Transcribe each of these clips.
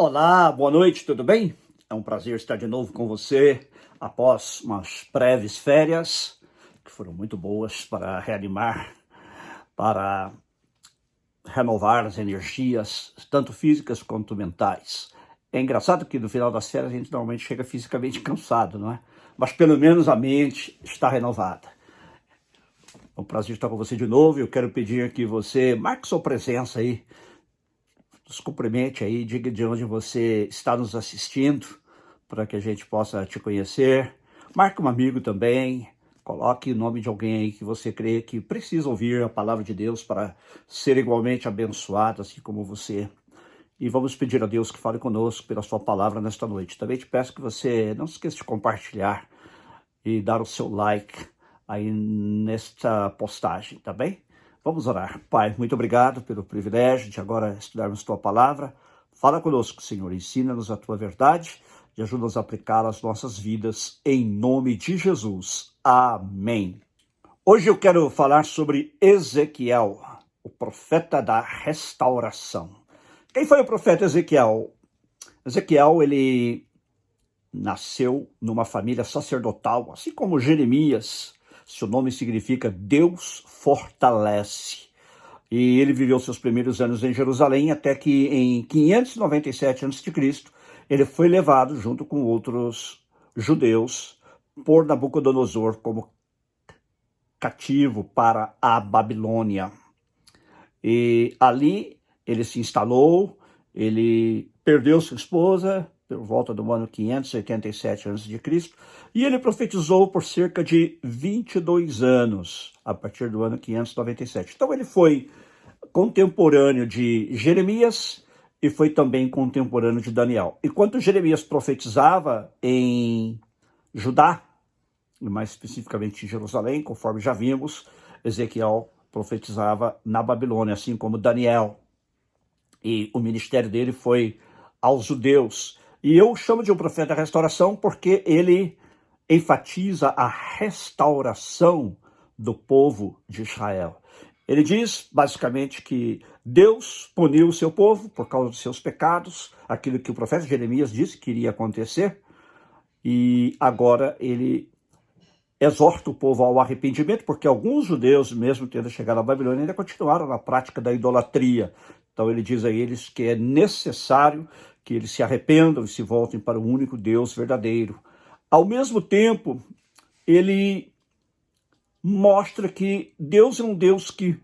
Olá, boa noite, tudo bem? É um prazer estar de novo com você após umas breves férias que foram muito boas para reanimar, para renovar as energias, tanto físicas quanto mentais. É engraçado que no final das férias a gente normalmente chega fisicamente cansado, não é? Mas pelo menos a mente está renovada. É um prazer estar com você de novo e eu quero pedir que você marque sua presença aí, nos cumprimente aí, diga de onde você está nos assistindo, para que a gente possa te conhecer. Marque um amigo também, coloque o nome de alguém aí que você crê que precisa ouvir a palavra de Deus para ser igualmente abençoado, assim como você. E vamos pedir a Deus que fale conosco pela sua palavra nesta noite. Também te peço que você não se esqueça de compartilhar e dar o seu like aí nesta postagem, tá bem? Vamos orar. Pai, muito obrigado pelo privilégio de agora estudarmos tua palavra. Fala conosco, Senhor, ensina-nos a tua verdade e ajuda-nos a aplicá-la às nossas vidas, em nome de Jesus. Amém. Hoje eu quero falar sobre Ezequiel, o profeta da restauração. Quem foi o profeta Ezequiel? Ezequiel, ele nasceu numa família sacerdotal, assim como Jeremias. Seu nome significa Deus fortalece. E ele viveu seus primeiros anos em Jerusalém, até que em 597 a.C., ele foi levado, junto com outros judeus, por Nabucodonosor como cativo para a Babilônia. E ali ele se instalou, ele perdeu sua esposa por volta do ano 587 a.C., e ele profetizou por cerca de 22 anos, a partir do ano 597. Então ele foi contemporâneo de Jeremias e foi também contemporâneo de Daniel. Enquanto Jeremias profetizava em Judá, e mais especificamente em Jerusalém, conforme já vimos, Ezequiel profetizava na Babilônia, assim como Daniel. E o ministério dele foi aos judeus. E eu chamo de um profeta da restauração porque ele enfatiza a restauração do povo de Israel. Ele diz, basicamente, que Deus puniu o seu povo por causa dos seus pecados, aquilo que o profeta Jeremias disse que iria acontecer, e agora ele exorta o povo ao arrependimento, porque alguns judeus, mesmo tendo chegado à Babilônia, ainda continuaram na prática da idolatria. Então ele diz a eles que é necessário que eles se arrependam e se voltem para o único Deus verdadeiro. Ao mesmo tempo, ele mostra que Deus é um Deus que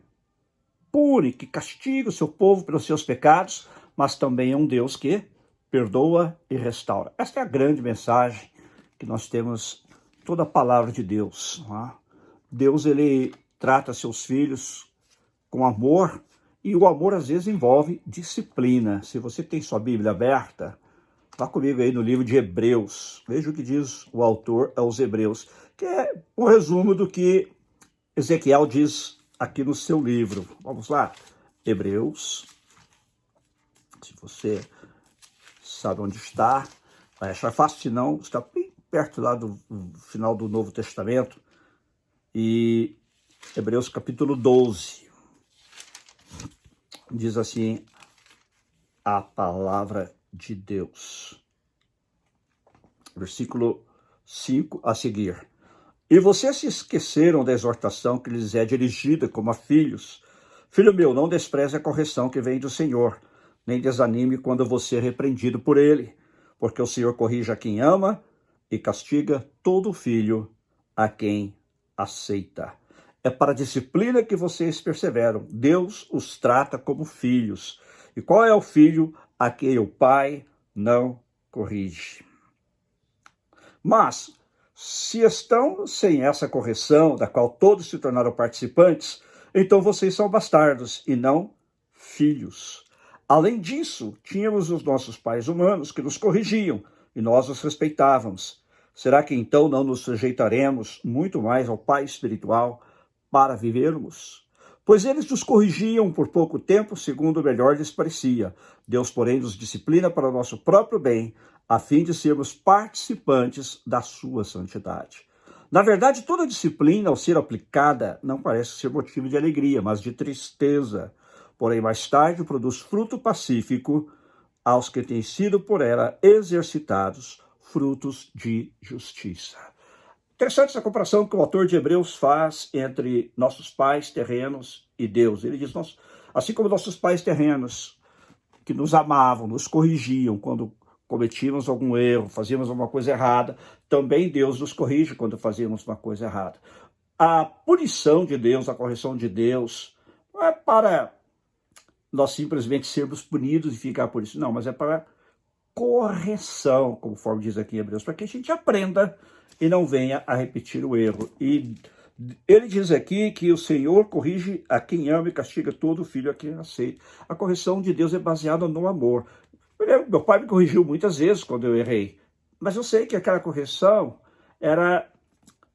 pune, que castiga o seu povo pelos seus pecados, mas também é um Deus que perdoa e restaura. Esta é a grande mensagem que nós temos toda a palavra de Deus. Não é? Deus, ele trata seus filhos com amor, e o amor às vezes envolve disciplina. Se você tem sua Bíblia aberta, vá comigo aí no livro de Hebreus. Veja o que diz o autor aos Hebreus, que é um resumo do que Ezequiel diz aqui no seu livro. Vamos lá, Hebreus. Se você sabe onde está, vai achar fácil, se não, está bem perto lá do final do Novo Testamento. E Hebreus capítulo 12. Diz assim a palavra de Deus. Versículo 5 a seguir. E vocês se esqueceram da exortação que lhes é dirigida como a filhos. Filho meu, não despreze a correção que vem do Senhor, nem desanime quando você é repreendido por ele, porque o Senhor corrige a quem ama e castiga todo filho a quem aceita. É para a disciplina que vocês perseveram. Deus os trata como filhos. E qual é o filho a quem o pai não corrige? Mas, se estão sem essa correção, da qual todos se tornaram participantes, então vocês são bastardos e não filhos. Além disso, tínhamos os nossos pais humanos que nos corrigiam e nós os respeitávamos. Será que então não nos sujeitaremos muito mais ao Pai espiritual para vivermos? Pois eles nos corrigiam por pouco tempo, segundo o melhor lhes parecia. Deus, porém, nos disciplina para o nosso próprio bem, a fim de sermos participantes da sua santidade. Na verdade, toda disciplina, ao ser aplicada, não parece ser motivo de alegria, mas de tristeza. Porém, mais tarde, produz fruto pacífico aos que têm sido por ela exercitados frutos de justiça. Interessante essa comparação que o autor de Hebreus faz entre nossos pais terrenos e Deus. Ele diz, assim como nossos pais terrenos, que nos amavam, nos corrigiam quando cometíamos algum erro, fazíamos alguma coisa errada, também Deus nos corrige quando fazíamos uma coisa errada. A punição de Deus, a correção de Deus, não é para nós simplesmente sermos punidos e ficar por isso, não, mas é para correção, conforme diz aqui em Hebreus, para que a gente aprenda e não venha a repetir o erro. E ele diz aqui que o Senhor corrige a quem ama e castiga todo filho a quem aceita. A correção de Deus é baseada no amor. Meu pai me corrigiu muitas vezes quando eu errei, mas eu sei que aquela correção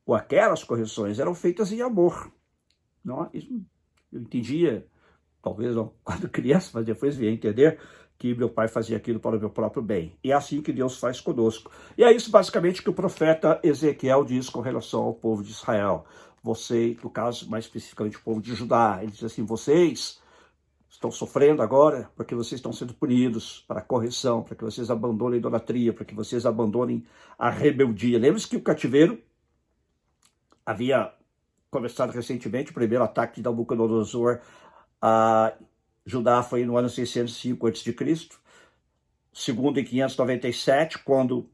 ou aquelas correções eram feitas em amor. Não, isso eu entendia, talvez não quando criança, mas depois vim a entender que meu pai fazia aquilo para o meu próprio bem. E é assim que Deus faz conosco. E é isso basicamente que o profeta Ezequiel diz com relação ao povo de Israel. Você, no caso, mais especificamente o povo de Judá, ele diz assim, vocês estão sofrendo agora porque vocês estão sendo punidos para a correção, para que vocês abandonem a idolatria, para que vocês abandonem a rebeldia. Lembre-se que o cativeiro havia começado recentemente, o primeiro ataque de Nabucodonosor a Judá foi no ano 605 a.C., segundo em 597, quando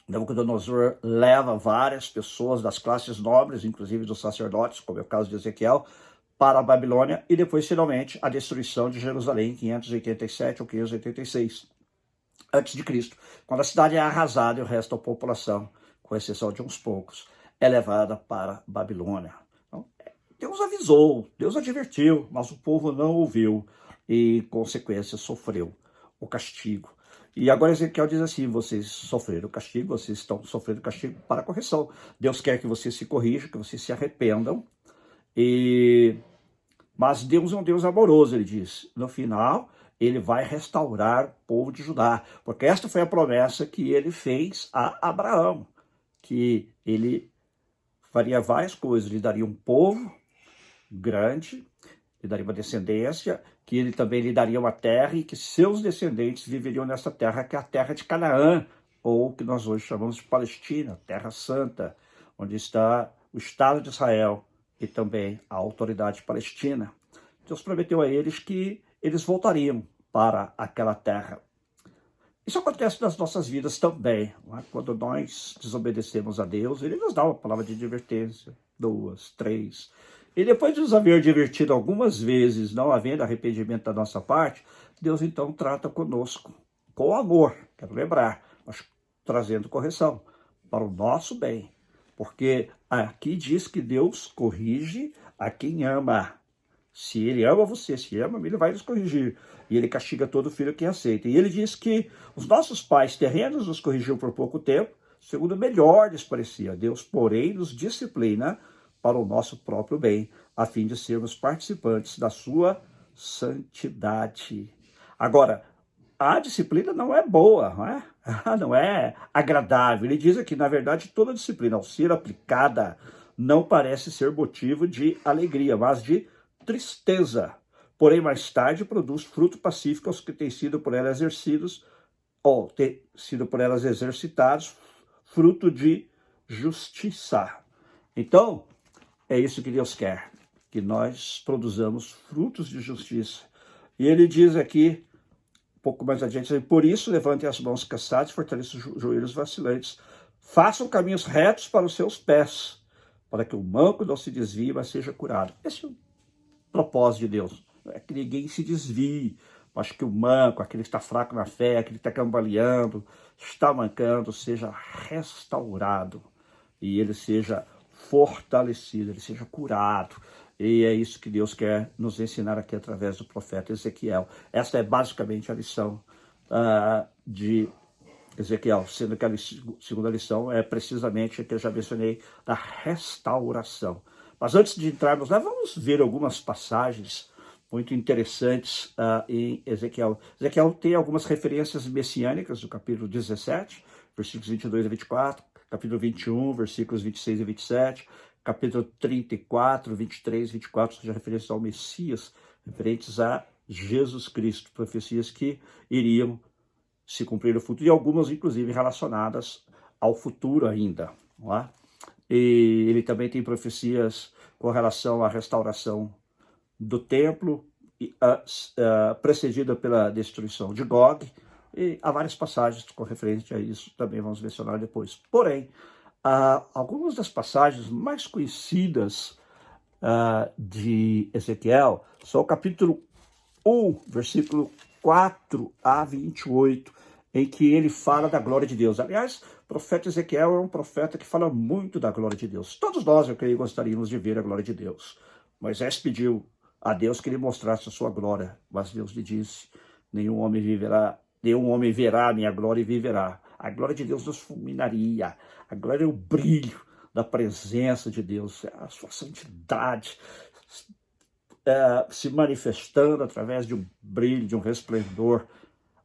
Nabucodonosor leva várias pessoas das classes nobres, inclusive dos sacerdotes, como é o caso de Ezequiel, para a Babilônia, e depois, finalmente, a destruição de Jerusalém em 587 ou 586 a.C., quando a cidade é arrasada e o resto da população, com exceção de uns poucos, é levada para a Babilônia. Então, Deus avisou, Deus advertiu, mas o povo não ouviu e, em consequência, sofreu o castigo. E agora Ezequiel diz assim, vocês sofreram o castigo, vocês estão sofrendo castigo para a correção. Deus quer que vocês se corrijam, que vocês se arrependam. Mas Deus é um Deus amoroso, ele diz. No final, ele vai restaurar o povo de Judá, porque esta foi a promessa que ele fez a Abraão, que ele faria várias coisas, lhe daria um povo grande, lhe daria uma descendência, que ele também lhe daria uma terra e que seus descendentes viveriam nessa terra, que é a terra de Canaã, ou que nós hoje chamamos de Palestina, Terra Santa, onde está o Estado de Israel e também a autoridade palestina. Deus prometeu a eles que eles voltariam para aquela terra. Isso acontece nas nossas vidas também. Não é? Quando nós desobedecemos a Deus, ele nos dá uma palavra de advertência, 2, 3. E depois de nos haver advertido algumas vezes, não havendo arrependimento da nossa parte, Deus então trata conosco com amor, quero lembrar, mas trazendo correção para o nosso bem. Porque aqui diz que Deus corrige a quem ama. Se ele ama você, se ama, ele vai nos corrigir. E ele castiga todo filho que aceita. E ele diz que os nossos pais terrenos nos corrigiam por pouco tempo, segundo melhor lhes parecia. Deus, porém, nos disciplina para o nosso próprio bem, a fim de sermos participantes da sua santidade. Agora, a disciplina não é boa, não é? Não é agradável. Ele diz aqui, na verdade, toda disciplina, ao ser aplicada, não parece ser motivo de alegria, mas de tristeza. Porém, mais tarde, produz fruto pacífico aos que têm sido por ela exercidos, ou têm sido por elas exercitados, fruto de justiça. Então, é isso que Deus quer, que nós produzamos frutos de justiça. E ele diz aqui, um pouco mais adiante, por isso levantem as mãos cansadas, fortaleçam os joelhos vacilantes, façam caminhos retos para os seus pés, para que o manco não se desvie, mas seja curado. Esse é o propósito de Deus, não é que ninguém se desvie, mas que o manco, aquele que está fraco na fé, aquele que está cambaleando, está mancando, seja restaurado e ele seja fortalecido, ele seja curado. E é isso que Deus quer nos ensinar aqui através do profeta Ezequiel. Esta é basicamente a lição de Ezequiel, sendo que a segunda lição é precisamente a que eu já mencionei, da restauração. Mas antes de entrarmos lá, vamos ver algumas passagens muito interessantes em Ezequiel. Ezequiel tem algumas referências messiânicas do capítulo 17, versículos 22 a 24, capítulo 21, versículos 26 e 27, capítulo 34, 23 e 24, ou seja, referências ao Messias, referentes a Jesus Cristo, profecias que iriam se cumprir no futuro, e algumas, inclusive, relacionadas ao futuro ainda. Não é? E ele também tem profecias com relação à restauração do templo, precedida pela destruição de Gog, e há várias passagens com referência a isso, também vamos mencionar depois. Porém, algumas das passagens mais conhecidas de Ezequiel são o capítulo 1, versículo 4 a 28, em que ele fala da glória de Deus. Aliás, o profeta Ezequiel é um profeta que fala muito da glória de Deus. Todos nós, eu creio, gostaríamos de ver a glória de Deus. Moisés pediu a Deus que ele mostrasse a sua glória, mas Deus lhe disse: nenhum homem verá a minha glória e viverá. A glória de Deus nos fulminaria. A glória é o brilho da presença de Deus, a sua santidade se manifestando através de um brilho, de um resplendor.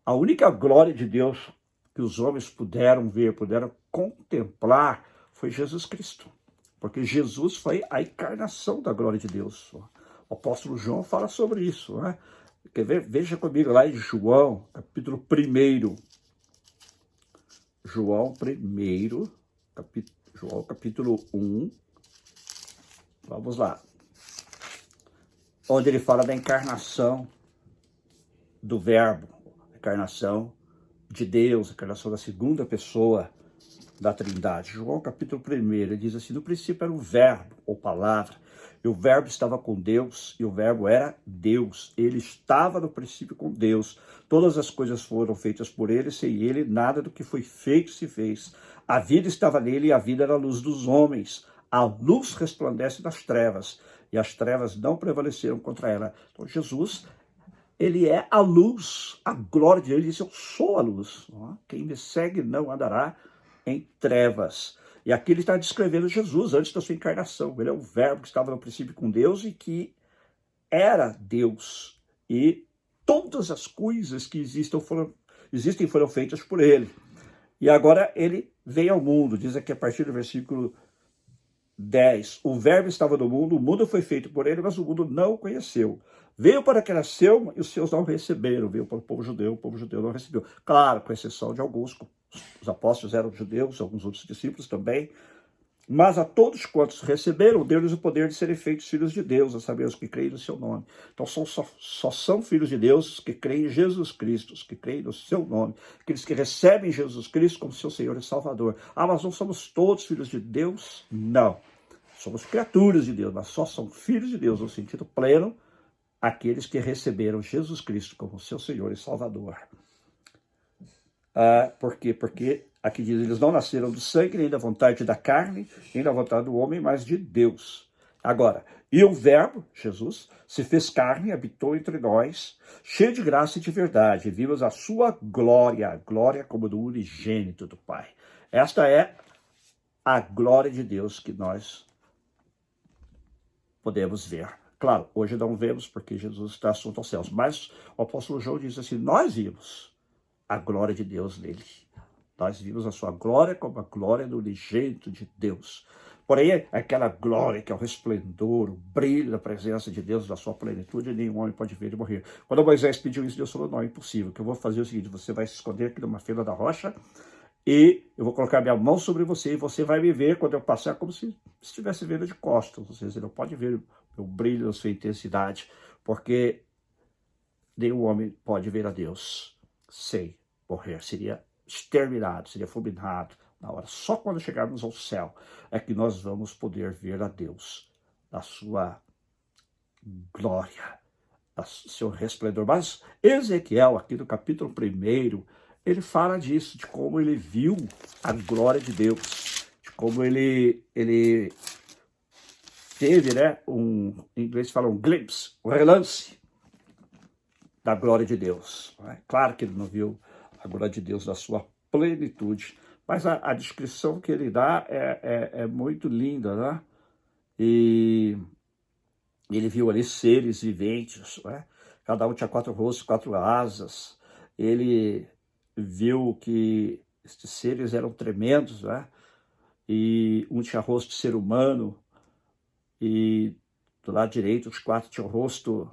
A única glória de Deus que os homens puderam ver, puderam contemplar, foi Jesus Cristo. Porque Jesus foi a encarnação da glória de Deus. O apóstolo João fala sobre isso. Né? Quer ver? Veja comigo lá em João, capítulo 1. João 1, João capítulo 1. Vamos lá. Onde ele fala da encarnação do Verbo, a encarnação de Deus, a encarnação da segunda pessoa da Trindade. João capítulo 1, ele diz assim: no princípio era o Verbo, ou palavra, e o Verbo estava com Deus, e o Verbo era Deus. Ele estava no princípio com Deus. Todas as coisas foram feitas por ele, sem ele nada do que foi feito se fez. A vida estava nele, e a vida era a luz dos homens. A luz resplandece das trevas, e as trevas não prevaleceram contra ela. Então Jesus, ele é a luz, a glória de Deus. Ele diz: eu sou a luz. Quem me segue não andará em trevas. E aqui ele está descrevendo Jesus antes da sua encarnação. Ele é o Verbo que estava no princípio com Deus e que era Deus. E todas as coisas que existem foram feitas por ele. E agora ele veio ao mundo. Diz aqui a partir do versículo 10. O Verbo estava no mundo, o mundo foi feito por ele, mas o mundo não o conheceu. Veio para que era seu, e os seus não receberam. Veio para o povo judeu não recebeu. Claro, com exceção de alguns, os apóstolos eram judeus, alguns outros discípulos também. Mas a todos quantos receberam, deu-lhes o poder de serem feitos filhos de Deus, a saber, os que creem no seu nome. Então só são filhos de Deus os que creem em Jesus Cristo, os que creem no seu nome, aqueles que recebem Jesus Cristo como seu Senhor e Salvador. Mas não somos todos filhos de Deus? Não. Somos criaturas de Deus, mas só são filhos de Deus no sentido pleno aqueles que receberam Jesus Cristo como seu Senhor e Salvador. Por quê? Porque aqui diz: eles não nasceram do sangue, nem da vontade da carne, nem da vontade do homem, mas de Deus. Agora, e o Verbo, Jesus, se fez carne, habitou entre nós, cheio de graça e de verdade, e vimos a sua glória, a glória como do unigênito do Pai. Esta é a glória de Deus que nós podemos ver. Claro, hoje não vemos porque Jesus está assunto aos céus, mas o apóstolo João diz assim: nós vimos a glória de Deus nele. Nós vimos a sua glória como a glória do unigênito de Deus. Porém, aquela glória que é o resplendor, o brilho da presença de Deus, da sua plenitude, nenhum homem pode ver e morrer. Quando Moisés pediu isso, Deus falou: não, é impossível. O que eu vou fazer é o seguinte: você vai se esconder aqui numa fenda da rocha, e eu vou colocar minha mão sobre você, e você vai me ver quando eu passar, como se estivesse vendo de costas. Ou seja, você não pode ver o brilho da sua intensidade, porque nenhum homem pode ver a Deus sem morrer. Seria exterminado, seria fulminado na hora. Só quando chegarmos ao céu é que nós vamos poder ver a Deus, a sua glória, o seu resplendor. Mas Ezequiel, aqui no capítulo 1, ele fala disso, de como ele viu a glória de Deus, de como ele teve, né, em inglês fala um glimpse, um relance da glória de Deus. Claro que ele não viu a glória de Deus na sua plenitude, mas a descrição que ele dá é muito linda, né? E ele viu ali seres viventes, né? Cada um tinha 4 rostos, 4 asas. Ele viu que esses seres eram tremendos, né? E um tinha rosto de ser humano, e do lado direito os 4 tinham rosto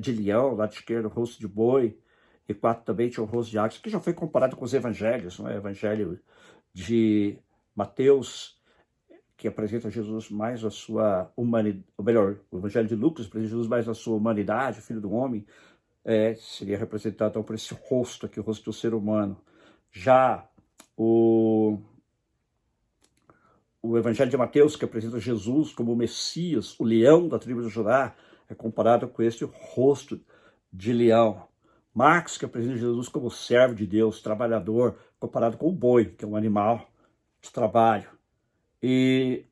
de leão, lado esquerdo, rosto de boi, e 4 também tinha o rosto de águia. Isso aqui já foi comparado com os evangelhos, não é? Evangelho de Mateus, que apresenta Jesus mais a sua humanidade, ou melhor, o Evangelho de Lucas apresenta Jesus mais a sua humanidade, o Filho do Homem, seria representado então, por esse rosto aqui, o rosto do ser humano. Já o Evangelho de Mateus, que apresenta Jesus como o Messias, o leão da tribo de Judá, é comparado com esse rosto de leão. Marcos, que apresenta Jesus como servo de Deus, trabalhador, comparado com o boi, que é um animal de trabalho. E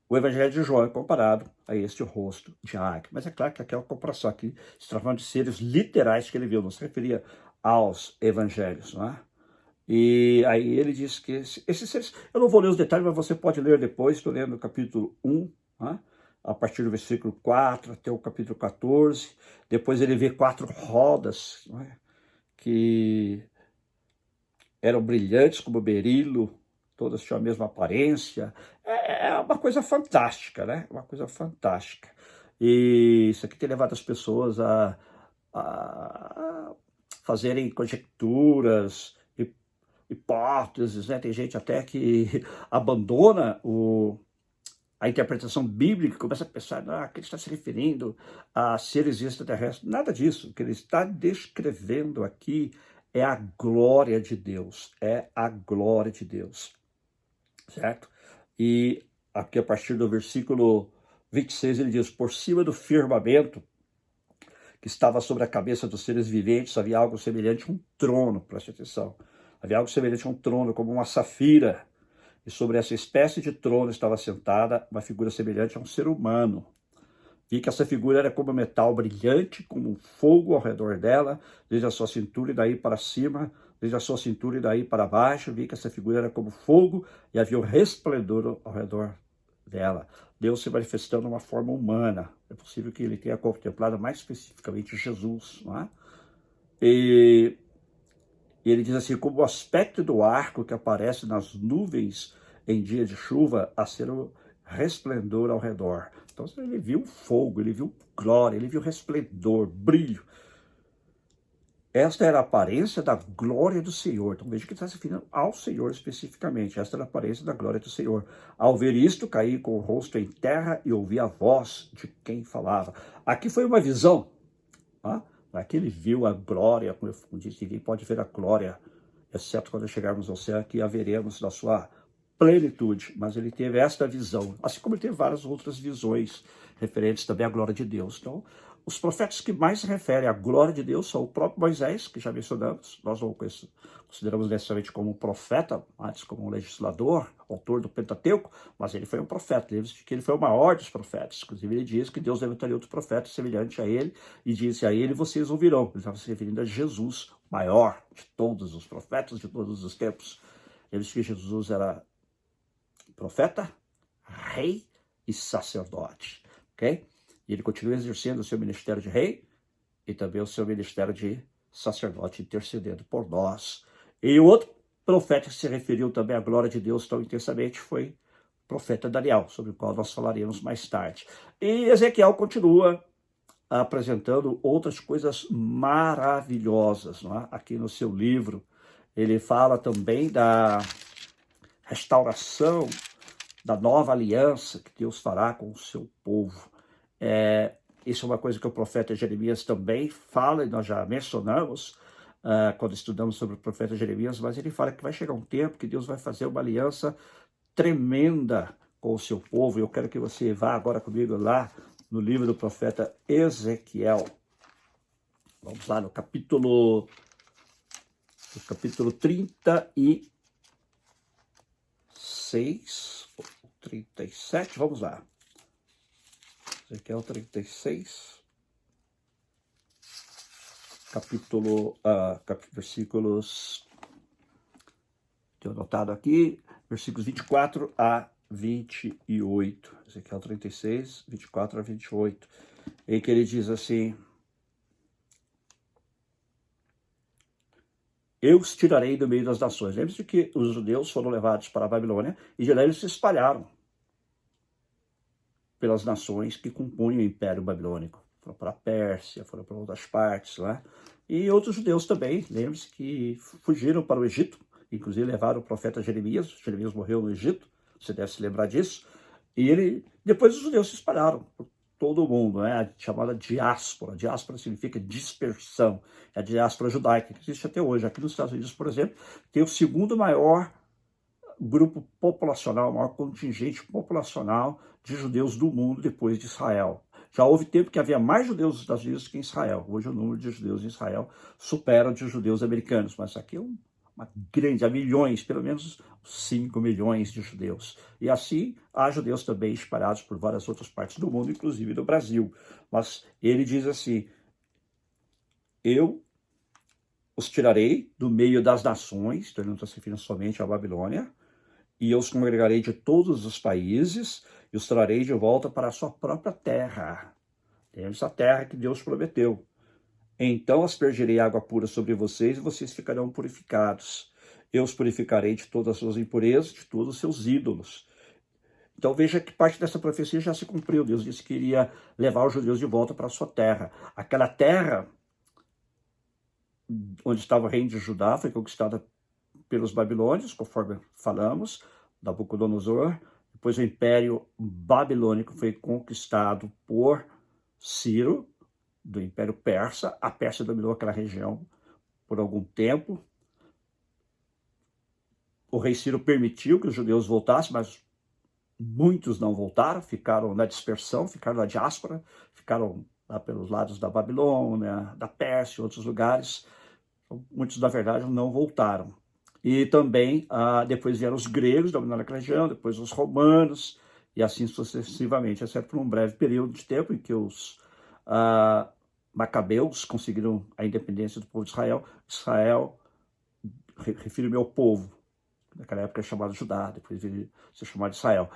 o Evangelho de João é comparado a este rosto de águia. Mas é claro que aqui é uma comparação aqui, se tratando de seres literais que ele viu, não se referia aos evangelhos, não é? E aí ele diz que esses seres, eu não vou ler os detalhes, mas você pode ler depois, estou lendo o capítulo 1, né? A partir do versículo 4 até o capítulo 14, depois ele vê 4 rodas, né? Que eram brilhantes como berilo, todas tinham a mesma aparência, é uma coisa fantástica, né? Uma coisa fantástica. E isso aqui tem levado as pessoas a fazerem conjecturas, hipóteses, né? Tem gente até que abandona a interpretação bíblica e começa a pensar que ele está se referindo a seres extraterrestres. Nada disso. O que ele está descrevendo aqui é a glória de Deus. É a glória de Deus. Certo? E aqui a partir do versículo 26 ele diz: por cima do firmamento que estava sobre a cabeça dos seres viventes havia algo semelhante a um trono, preste atenção. Havia algo semelhante a um trono, como uma safira. E sobre essa espécie de trono estava sentada uma figura semelhante a um ser humano. Vi que essa figura era como metal brilhante, como um fogo ao redor dela, desde a sua cintura e daí para cima, desde a sua cintura e daí para baixo. Vi que essa figura era como fogo e havia um resplendor ao redor dela. Deus se manifestando de uma forma humana. É possível que ele tenha contemplado mais especificamente Jesus, não é? E ele diz assim, como o aspecto do arco que aparece nas nuvens em dia de chuva, a ser o resplendor ao redor. Então ele viu fogo, ele viu glória, ele viu resplendor, brilho. Esta era a aparência da glória do Senhor. Então veja que ele está se referindo ao Senhor especificamente. Esta era a aparência da glória do Senhor. Ao ver isto, caí com o rosto em terra e ouvi a voz de quem falava. Aqui foi uma visão. Tá? Aqui ele viu a glória, como eu disse, ninguém pode ver a glória, exceto quando chegarmos ao céu, que a veremos na sua plenitude. Mas ele teve esta visão, assim como ele teve várias outras visões referentes também à glória de Deus. Então, os profetas que mais se referem à glória de Deus são o próprio Moisés, que já mencionamos. Nós não consideramos necessariamente como um profeta, mas como um legislador, autor do Pentateuco, mas ele foi um profeta. Lembre-se que ele foi o maior dos profetas. Inclusive, ele diz que Deus levantaria outro profeta semelhante a ele, e disse a ele, vocês ouvirão. Ele estava se referindo a Jesus, o maior de todos os profetas de todos os tempos. Lembre-se que Jesus era profeta, rei e sacerdote, ok? E ele continua exercendo o seu ministério de rei e também o seu ministério de sacerdote, intercedendo por nós. E o outro profeta que se referiu também à glória de Deus tão intensamente foi o profeta Daniel, sobre o qual nós falaremos mais tarde. E Ezequiel continua apresentando outras coisas maravilhosas, não é? Aqui no seu livro. Ele fala também da restauração da nova aliança que Deus fará com o seu povo. Isso é uma coisa que o profeta Jeremias também fala, e nós já mencionamos quando estudamos sobre o profeta Jeremias, mas ele fala que vai chegar um tempo que Deus vai fazer uma aliança tremenda com o seu povo. Eu quero que você vá agora comigo lá no livro do profeta Ezequiel. Vamos lá no capítulo 36, 37, vamos lá. Ezequiel 36, versículos, tenho anotado aqui, versículos 24 a 28. Ezequiel 36, 24 a 28. Em que ele diz assim: eu os tirarei do meio das nações. Lembre-se que os judeus foram levados para a Babilônia e de lá eles se espalharam pelas nações que compunham o Império Babilônico. foram para a Pérsia, foram para outras partes, né? E outros judeus também, lembre-se, que fugiram para o Egito, inclusive levaram o profeta Jeremias. Jeremias morreu no Egito, você deve se lembrar disso. E depois os judeus se espalharam por todo o mundo, né? A chamada diáspora. Diáspora significa dispersão. É a diáspora judaica, que existe até hoje. Aqui nos Estados Unidos, por exemplo, tem o segundo maior grupo populacional, o maior contingente populacional de judeus do mundo depois de Israel. Já houve tempo que havia mais judeus nos Estados Unidos que em Israel. Hoje o número de judeus em Israel supera o de judeus americanos, mas aqui é uma grande, há milhões, pelo menos 5 milhões de judeus. E assim, há judeus também espalhados por várias outras partes do mundo, inclusive no Brasil. Mas ele diz assim, eu os tirarei do meio das nações, então ele não está se referindo somente à Babilônia, e eu os congregarei de todos os países, e os trarei de volta para a sua própria terra. Essa terra que Deus prometeu. Então aspergirei água pura sobre vocês, e vocês ficarão purificados. Eu os purificarei de todas as suas impurezas, de todos os seus ídolos. Então veja que parte dessa profecia já se cumpriu. Deus disse que iria levar os judeus de volta para a sua terra. Aquela terra onde estava o reino de Judá foi conquistada pelos babilônios, conforme falamos, Nabucodonosor. Depois o Império Babilônico foi conquistado por Ciro, do Império Persa. A Pérsia dominou aquela região por algum tempo. O rei Ciro permitiu que os judeus voltassem, mas muitos não voltaram, ficaram na dispersão, ficaram na diáspora, ficaram lá pelos lados da Babilônia, da Pérsia, outros lugares. Muitos, na verdade, não voltaram. E também, depois vieram os gregos, dominando aquela região, depois os romanos, e assim sucessivamente, exceto por um breve período de tempo em que os macabeus conseguiram a independência do povo de Israel. Israel, refiro-me ao povo, naquela época era chamado Judá, depois veio ser chamado Israel,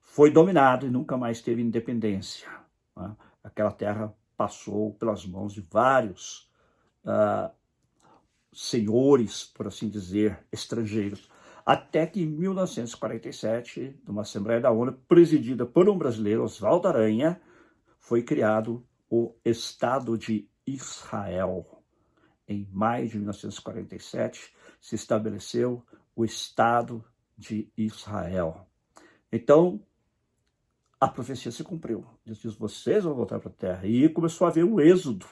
foi dominado e nunca mais teve independência. Né? Aquela terra passou pelas mãos de vários senhores, por assim dizer, estrangeiros, até que em 1947, numa Assembleia da ONU, presidida por um brasileiro, Oswaldo Aranha, foi criado o Estado de Israel. Em maio de 1947, se estabeleceu o Estado de Israel. Então, a profecia se cumpriu. Deus diz, vocês vão voltar para a terra. E começou a haver um êxodo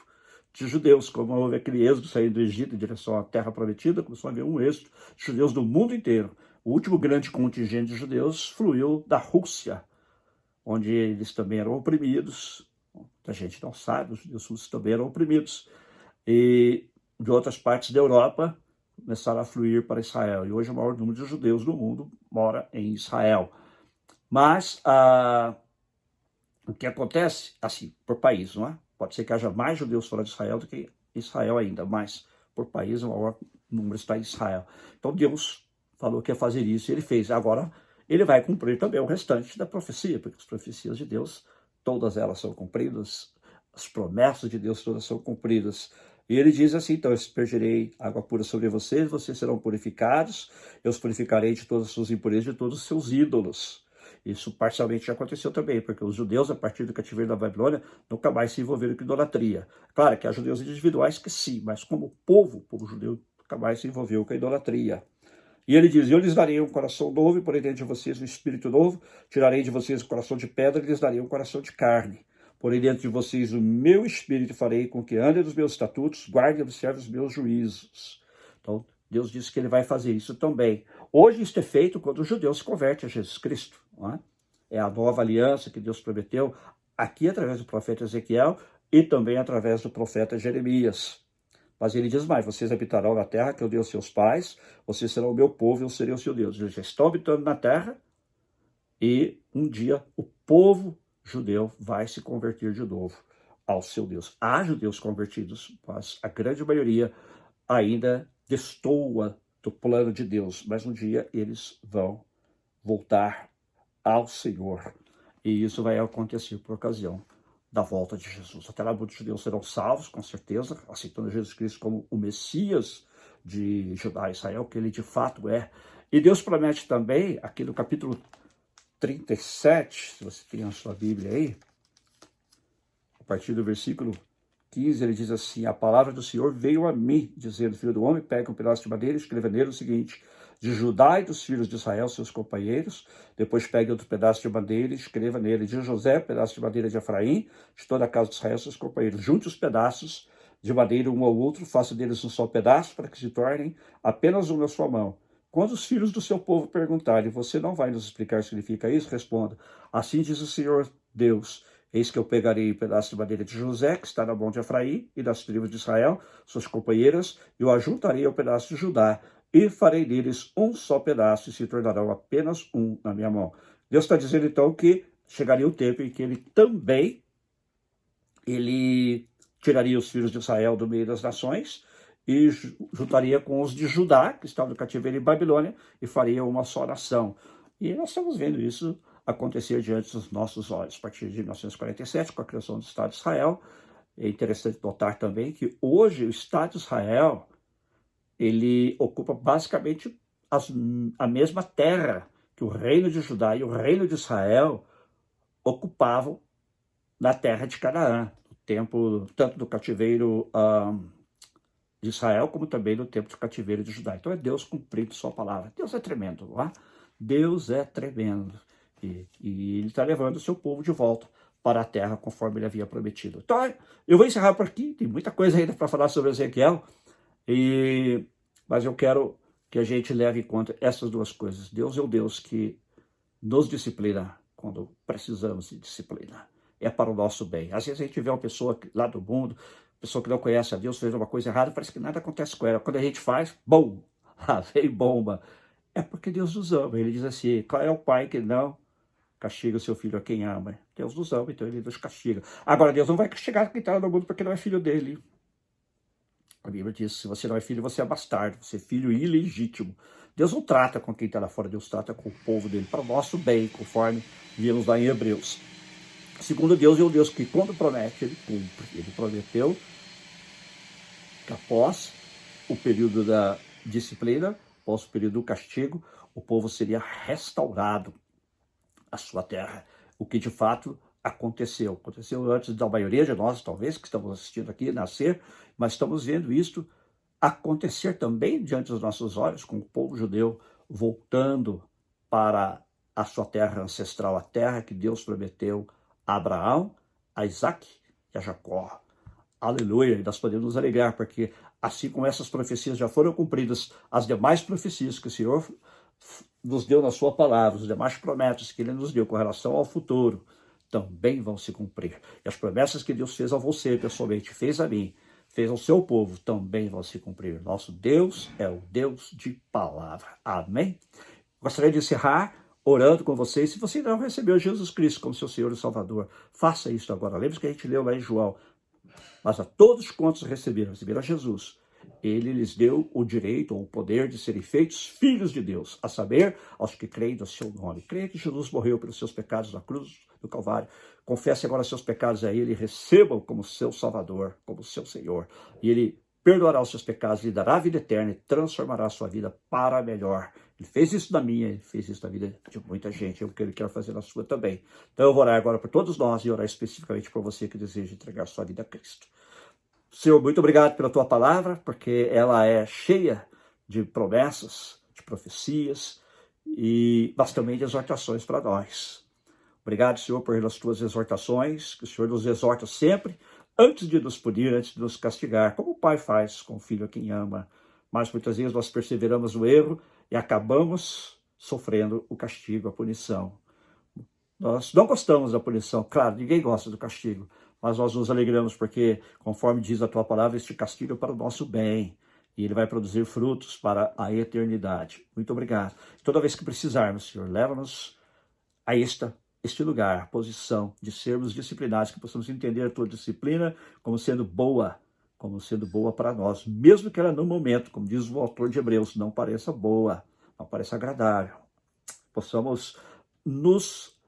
de judeus, como houve aquele êxodo saindo do Egito em direção à terra prometida, começou a haver um êxodo de judeus do mundo inteiro. O último grande contingente de judeus fluiu da Rússia, onde eles também eram oprimidos. A gente não sabe, os judeus russos também eram oprimidos. E de outras partes da Europa começaram a fluir para Israel. E hoje o maior número de judeus do mundo mora em Israel. Mas o que acontece, assim, por país, não é? Pode ser que haja mais judeus fora de Israel do que Israel ainda, mas por país o maior número está em Israel. Então Deus falou que ia fazer isso e ele fez. Agora ele vai cumprir também o restante da profecia, porque as profecias de Deus, todas elas são cumpridas, as promessas de Deus todas são cumpridas. E ele diz assim, então, eu aspergirei água pura sobre vocês, vocês serão purificados, eu os purificarei de todas as suas impurezas, de todos os seus ídolos. Isso parcialmente já aconteceu também, porque os judeus, a partir do cativeiro da Babilônia, nunca mais se envolveram com idolatria. Claro que há judeus individuais que sim, mas como povo, o povo judeu nunca mais se envolveu com a idolatria. E ele diz, eu lhes darei um coração novo, e porei dentro de vocês um espírito novo, tirarei de vocês o coração de pedra, e lhes darei um coração de carne. Porei dentro de vocês o meu espírito, e farei com que andem nos meus estatutos, guardem e observem os meus juízos. Então, Deus disse que ele vai fazer isso também. Hoje isso é feito quando o judeu se converte a Jesus Cristo. Não é? É a nova aliança que Deus prometeu aqui através do profeta Ezequiel e também através do profeta Jeremias. Mas ele diz mais, vocês habitarão na terra que eu dei aos seus pais, vocês serão o meu povo e eu serei o seu Deus. Eles já estão habitando na terra e um dia o povo judeu vai se converter de novo ao seu Deus. Há judeus convertidos, mas a grande maioria ainda destoa do plano de Deus, mas um dia eles vão voltar ao Senhor. E isso vai acontecer por ocasião da volta de Jesus. Até lá muitos judeus serão salvos, com certeza, aceitando Jesus Cristo como o Messias de Judá e Israel, que ele de fato é. E Deus promete também, aqui no capítulo 37, se você tem a sua Bíblia aí, partir do versículo 15, ele diz assim: a palavra do Senhor veio a mim, dizendo: filho do homem, pega um pedaço de madeira e escreva nele o seguinte: de Judá e dos filhos de Israel, seus companheiros. Depois pegue outro pedaço de madeira e escreva nele: de José, pedaço de madeira de Efraim, de toda a casa de Israel, seus companheiros. Junte os pedaços de madeira um ao outro, faça deles um só pedaço, para que se tornem apenas um na sua mão. Quando os filhos do seu povo perguntarem: você não vai nos explicar o que significa isso? Responda: assim diz o Senhor Deus: eis que eu pegarei o pedaço de madeira de José, que está na mão de Efraim, e das tribos de Israel, suas companheiras, e o ajuntarei ao pedaço de Judá, e farei deles um só pedaço, e se tornarão apenas um na minha mão. Deus está dizendo, então, que chegaria o tempo em que ele também tiraria os filhos de Israel do meio das nações, e juntaria com os de Judá, que estavam no cativeiro em Babilônia, e faria uma só nação. E nós estamos vendo isso acontecer diante dos nossos olhos, a partir de 1947, com a criação do Estado de Israel. É interessante notar também que hoje o Estado de Israel, ele ocupa basicamente a mesma terra que o reino de Judá e o reino de Israel ocupavam na terra de Canaã, no tempo tanto do cativeiro de Israel, como também no tempo do cativeiro de Judá. Então é Deus cumprindo sua palavra. Deus é tremendo, não é? Deus é tremendo. E ele está levando o seu povo de volta para a terra, conforme ele havia prometido. Então, eu vou encerrar por aqui. Tem muita coisa ainda para falar sobre Ezequiel. Mas eu quero que a gente leve em conta essas duas coisas. Deus é o Deus que nos disciplina quando precisamos de disciplina. É para o nosso bem. Às vezes a gente vê uma pessoa lá do mundo, pessoa que não conhece a Deus, fez uma coisa errada, parece que nada acontece com ela. Quando a gente faz, bom, lá vem bomba. É porque Deus nos ama. Ele diz assim: qual é o pai que não castiga o seu filho a quem ama? Deus nos ama, então ele nos castiga. Agora, Deus não vai castigar quem está no mundo porque não é filho dele. A Bíblia diz: se você não é filho, você é bastardo, você é filho ilegítimo. Deus não trata com quem está lá fora, Deus trata com o povo dele, para o nosso bem, conforme vimos lá em Hebreus. Segundo Deus, é o Deus que, quando promete, ele cumpre. Ele prometeu que após o período da disciplina, após o período do castigo, o povo seria restaurado à sua terra. O que de fato aconteceu. Aconteceu antes da maioria de nós, talvez, que estamos assistindo aqui, nascer, mas estamos vendo isto acontecer também diante dos nossos olhos, com o povo judeu voltando para a sua terra ancestral, a terra que Deus prometeu a Abraão, a Isaac e a Jacó. Aleluia! E nós podemos nos alegrar, porque assim como essas profecias já foram cumpridas, as demais profecias que o Senhor nos deu na sua palavra, os demais promessas que ele nos deu com relação ao futuro, também vão se cumprir. E as promessas que Deus fez a você, pessoalmente, fez a mim, fez ao seu povo, também vão se cumprir. Nosso Deus é o Deus de palavra. Amém? Gostaria de encerrar orando com vocês. Se você ainda não recebeu Jesus Cristo como seu Senhor e Salvador, faça isso agora. Lembre-se que a gente leu lá em João: mas a todos quantos receberam a Jesus, ele lhes deu o direito ou o poder de serem feitos filhos de Deus, a saber, aos que creem no seu nome. Creia que Jesus morreu pelos seus pecados na cruz do Calvário. Confesse agora seus pecados a ele e receba-o como seu Salvador, como seu Senhor. E ele perdoará os seus pecados, lhe dará a vida eterna e transformará a sua vida para melhor. Ele fez isso na minha, ele fez isso na vida de muita gente, é o que ele quer fazer na sua também. Então eu vou orar agora por todos nós e orar especificamente por você que deseja entregar sua vida a Cristo. Senhor, muito obrigado pela tua palavra, porque ela é cheia de promessas, de profecias mas também de exortações para nós. Obrigado, Senhor, pelas tuas exortações, que o Senhor nos exorta sempre, antes de nos punir, antes de nos castigar, como o pai faz com o filho a quem ama. Mas muitas vezes nós perseveramos no erro e acabamos sofrendo o castigo, a punição. Nós não gostamos da punição, claro, ninguém gosta do castigo, mas nós nos alegramos porque, conforme diz a tua palavra, este castigo é para o nosso bem e ele vai produzir frutos para a eternidade. Muito obrigado. Toda vez que precisarmos, Senhor, leva-nos a este lugar, posição de sermos disciplinados, que possamos entender a tua disciplina como sendo boa para nós, mesmo que ela no momento, como diz o autor de Hebreus, não pareça boa, não pareça agradável. Possamos nos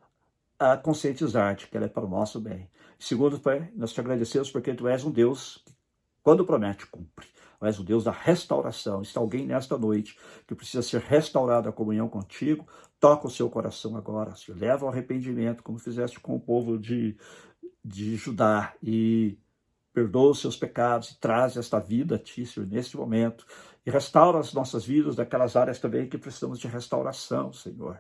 conscientizar de que ela é para o nosso bem. Segundo, Pai, nós te agradecemos porque tu és um Deus que, quando promete, cumpre. Tu és o Deus da restauração. Se alguém nesta noite que precisa ser restaurado a comunhão contigo, toca o seu coração agora, Senhor. Leva ao arrependimento, como fizeste com o povo de de Judá e perdoa os seus pecados e traz esta vida a ti, Senhor, neste momento. E restaura as nossas vidas daquelas áreas também que precisamos de restauração, Senhor.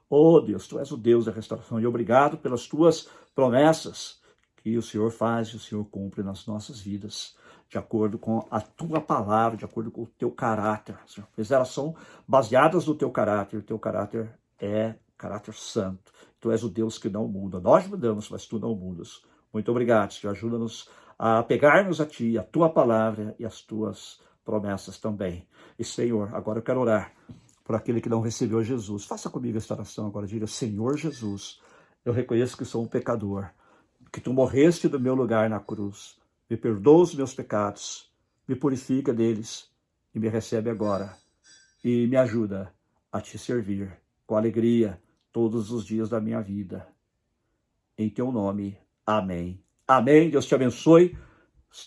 Oh Deus, Tu és o Deus da restauração. E obrigado pelas Tuas promessas que o Senhor faz e o Senhor cumpre nas nossas vidas, de acordo com a Tua palavra, de acordo com o Teu caráter, Senhor. Pois elas são baseadas no Teu caráter. O Teu caráter é caráter santo. Tu és o Deus que não muda. Nós mudamos, mas Tu não mudas. Muito obrigado, Senhor. Ajuda-nos a pegar-nos a Ti, a Tua palavra e as Tuas promessas também. E, Senhor, agora eu quero orar por aquele que não recebeu Jesus. Faça comigo esta oração agora. Diga: Senhor Jesus, eu reconheço que sou um pecador, que Tu morreste no meu lugar na cruz. Me perdoa os meus pecados, me purifica deles e me recebe agora. E me ajuda a Te servir com alegria todos os dias da minha vida. Em Teu nome, amém. Amém. Deus te abençoe.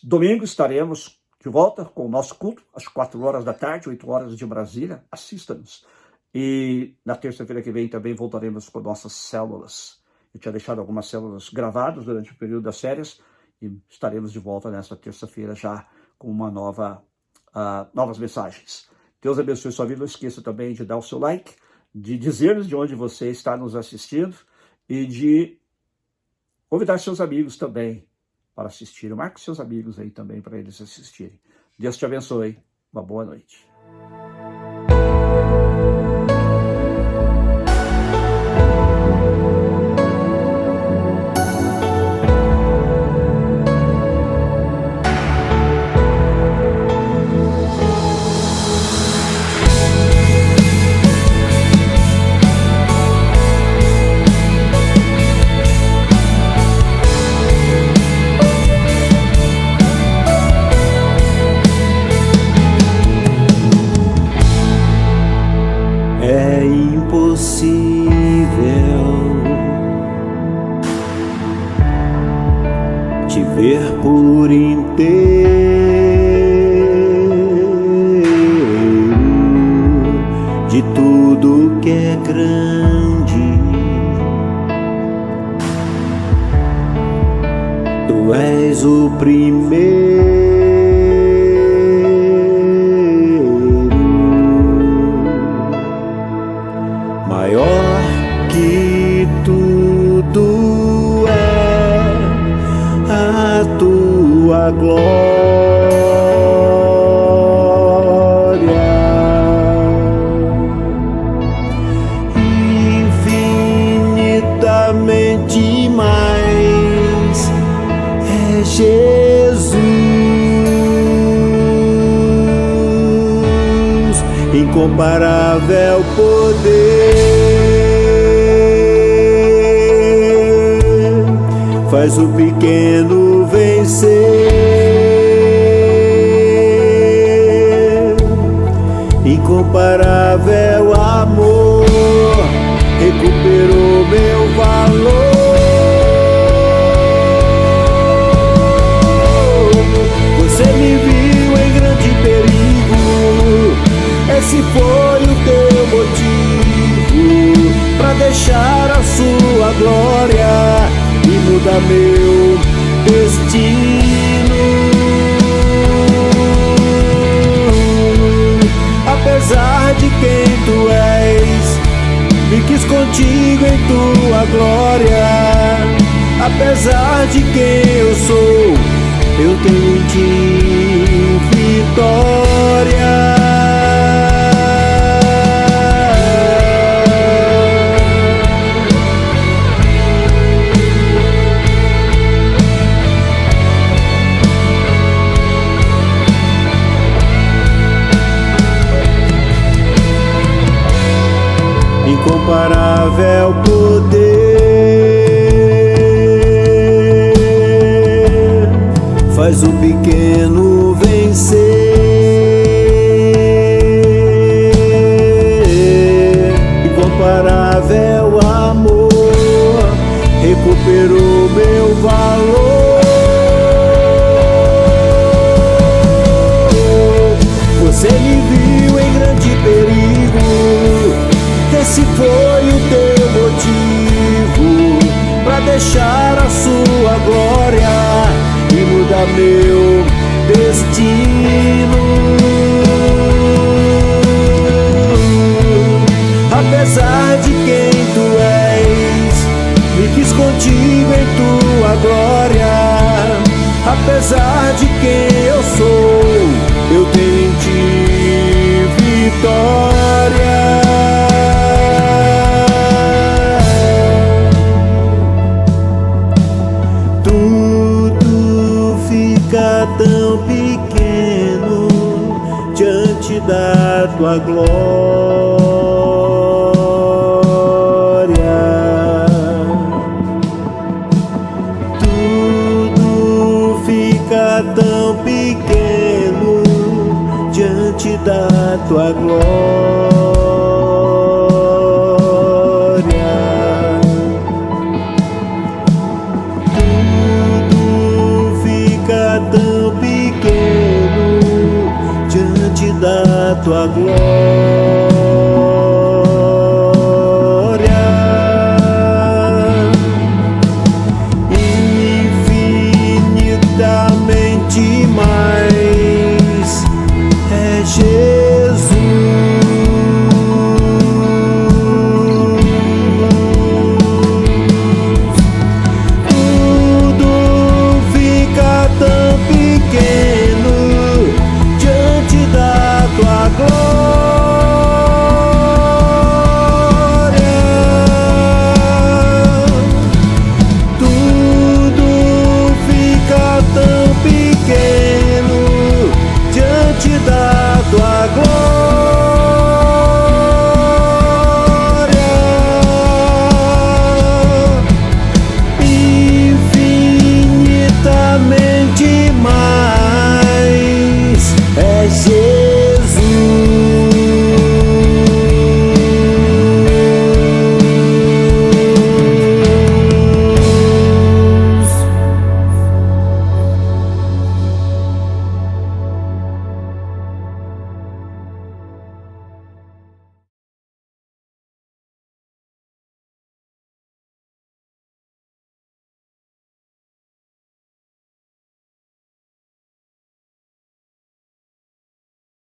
Domingo estaremos de volta com o nosso culto, às 4 horas da tarde, 8 horas de Brasília. Assista-nos. E na terça-feira que vem também voltaremos com nossas células. Eu tinha deixado algumas células gravadas durante o período das férias e estaremos de volta nesta terça-feira já com uma novas mensagens. Deus abençoe sua vida. Não esqueça também de dar o seu like, de dizer-nos de onde você está nos assistindo e de convidar seus amigos também para assistirem. Marque seus amigos aí também para eles assistirem. Deus te abençoe. Uma boa noite. Te ver por inteiro, de tudo que é grande, Tu és o primeiro, maior que tudo é a Tua glória, infinitamente mais é Jesus, incomparável poder, faz o pequeno vencer, incomparável amor, recuperou meu valor. Você me viu em grande perigo, esse foi o Teu motivo, pra deixar a Sua glória e mudar meu destino. Apesar de quem Tu és, me quis contigo em Tua glória. Apesar de quem eu sou, eu tenho em Ti vitória. Incomparável poder, faz o pequeno vencer, incomparável amor, recuperou meu valor. Você me viu em grande perigo, esse foi o Teu motivo, pra deixar a Sua glória meu destino. Apesar de quem tu és, me quis contigo em tua glória. Apesar de quem eu sou, eu tenho em ti vitória. Tudo fica tão pequeno diante da tua glória. Tudo fica tão pequeno diante da tua glória. Tudo fica tão pequeno diante da tua glória.